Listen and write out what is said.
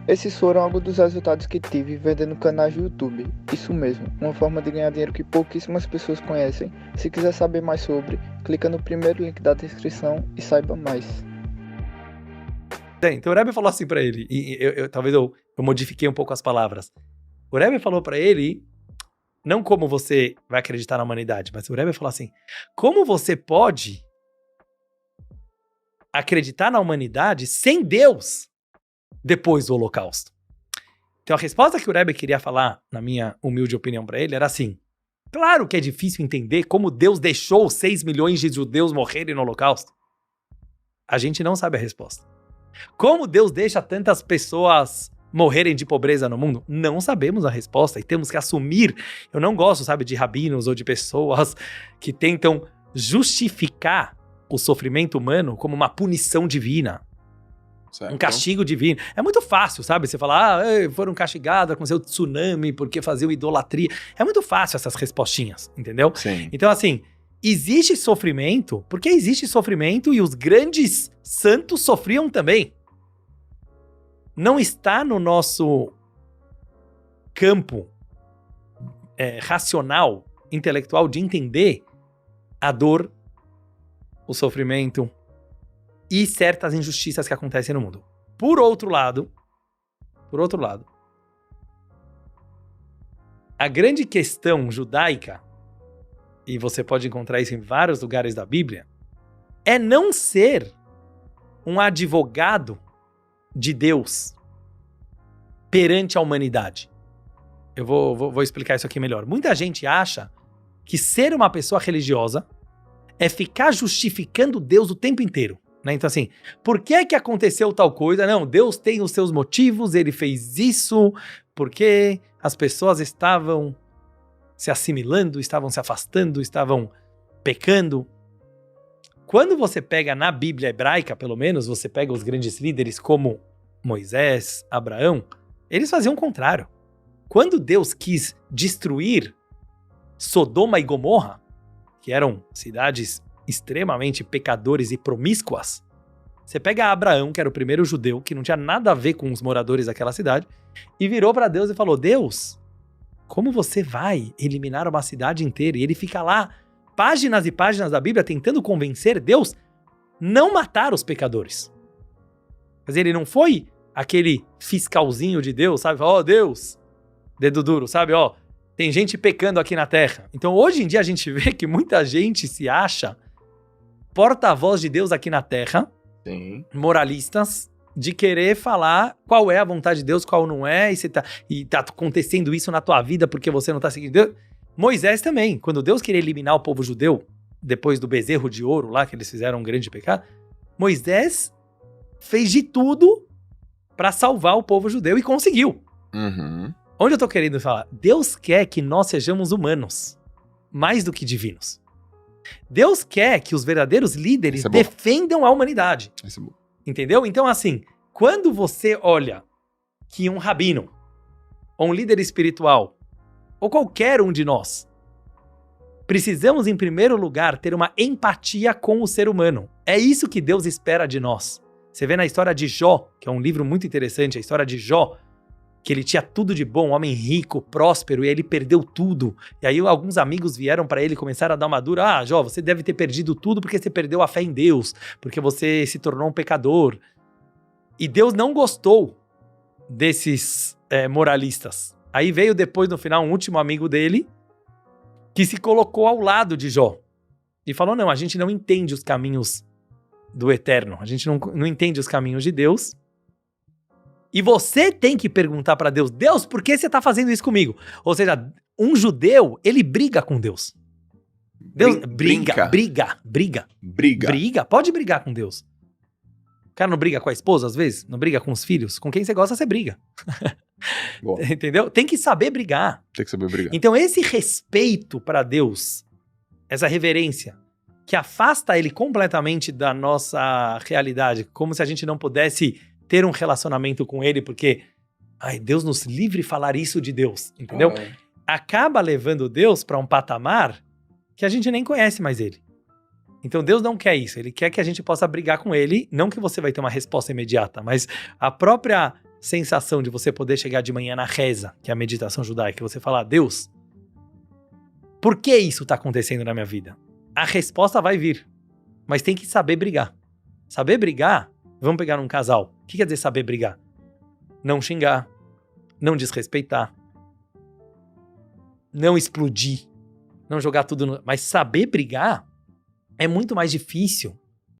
Esses foram alguns dos resultados que tive vendendo canais do YouTube. Isso mesmo, uma forma de ganhar dinheiro que pouquíssimas pessoas conhecem. Se quiser saber mais sobre, clica no primeiro link da descrição e saiba mais. Então o Rebbe falou assim pra ele, e talvez eu modifiquei um pouco as palavras. O Rebbe falou pra ele, não como você vai acreditar na humanidade, mas o Rebbe falou assim, como você pode acreditar na humanidade sem Deus depois do Holocausto? Então a resposta que o Rebbe queria falar, na minha humilde opinião pra ele, era assim, claro que é difícil entender como Deus deixou 6 milhões de judeus morrerem no Holocausto. A gente não sabe a resposta. Como Deus deixa tantas pessoas morrerem de pobreza no mundo? Não sabemos a resposta e temos que assumir. Eu não gosto, sabe, de rabinos ou de pessoas que tentam justificar o sofrimento humano como uma punição divina. Certo. Um castigo divino. É muito fácil, sabe? Você falar, foram castigados com seu tsunami porque faziam idolatria. É muito fácil essas respostinhas, entendeu? Sim. Então, assim, existe sofrimento, porque existe sofrimento e os grandes santos sofriam também. Não está no nosso campo racional, intelectual, de entender a dor, o sofrimento e certas injustiças que acontecem no mundo. Por outro lado, a grande questão judaica, e você pode encontrar isso em vários lugares da Bíblia, é não ser um advogado de Deus perante a humanidade. Eu vou explicar isso aqui melhor. Muita gente acha que ser uma pessoa religiosa é ficar justificando Deus o tempo inteiro. Né? Então assim, por que é que aconteceu tal coisa? Não, Deus tem os seus motivos, ele fez isso, porque as pessoas estavam se assimilando, estavam se afastando, estavam pecando. Quando você pega na Bíblia hebraica, pelo menos, você pega os grandes líderes como Moisés, Abraão, eles faziam o contrário. Quando Deus quis destruir Sodoma e Gomorra, que eram cidades extremamente pecadores e promíscuas, você pega Abraão, que era o primeiro judeu, que não tinha nada a ver com os moradores daquela cidade, e virou para Deus e falou, Deus, como você vai eliminar uma cidade inteira? E ele fica lá, páginas e páginas da Bíblia, tentando convencer Deus não matar os pecadores. Mas ele não foi aquele fiscalzinho de Deus, sabe? Ó, Deus, dedo duro, sabe? Ó, tem gente pecando aqui na terra. Então hoje em dia a gente vê que muita gente se acha porta-voz de Deus aqui na terra, Sim. Moralistas, de querer falar qual é a vontade de Deus, qual não é, e tá acontecendo isso na tua vida porque você não tá seguindo Deus. Moisés também, quando Deus queria eliminar o povo judeu, depois do bezerro de ouro lá, que eles fizeram um grande pecado, Moisés fez de tudo para salvar o povo judeu e conseguiu. Uhum. Onde eu tô querendo falar? Deus quer que nós sejamos humanos, mais do que divinos. Deus quer que os verdadeiros líderes defendam a humanidade. Isso é bom. Entendeu? Então, assim, quando você olha que um rabino, ou um líder espiritual, ou qualquer um de nós, precisamos, em primeiro lugar, ter uma empatia com o ser humano. É isso que Deus espera de nós. Você vê na história de Jó, que é um livro muito interessante, a história de Jó, que ele tinha tudo de bom, um homem rico, próspero, e aí ele perdeu tudo. E aí alguns amigos vieram para ele e começaram a dar uma dura. Ah, Jó, você deve ter perdido tudo porque você perdeu a fé em Deus, porque você se tornou um pecador. E Deus não gostou desses moralistas. Aí veio depois, no final, um último amigo dele, que se colocou ao lado de Jó. E falou, não, a gente não entende os caminhos do eterno. A gente não entende os caminhos de Deus. E você tem que perguntar para Deus, Deus, por que você está fazendo isso comigo? Ou seja, um judeu, ele briga com Deus. Deus briga. Pode brigar com Deus. O cara não briga com a esposa, às vezes? Não briga com os filhos? Com quem você gosta, você briga. Entendeu? Tem que saber brigar. Tem que saber brigar. Então esse respeito para Deus, essa reverência, que afasta ele completamente da nossa realidade, como se a gente não pudesse ter um relacionamento com ele, porque Deus nos livre falar isso de Deus, entendeu? Acaba levando Deus para um patamar que a gente nem conhece mais ele. Então Deus não quer isso, ele quer que a gente possa brigar com ele, não que você vai ter uma resposta imediata, mas a própria sensação de você poder chegar de manhã na reza, que é a meditação judaica, e você falar, Deus, por que isso está acontecendo na minha vida? A resposta vai vir, mas tem que saber brigar. Saber brigar, vamos pegar um casal. O que quer dizer saber brigar? Não xingar, não desrespeitar, não explodir, não jogar tudo no... Mas saber brigar é muito mais difícil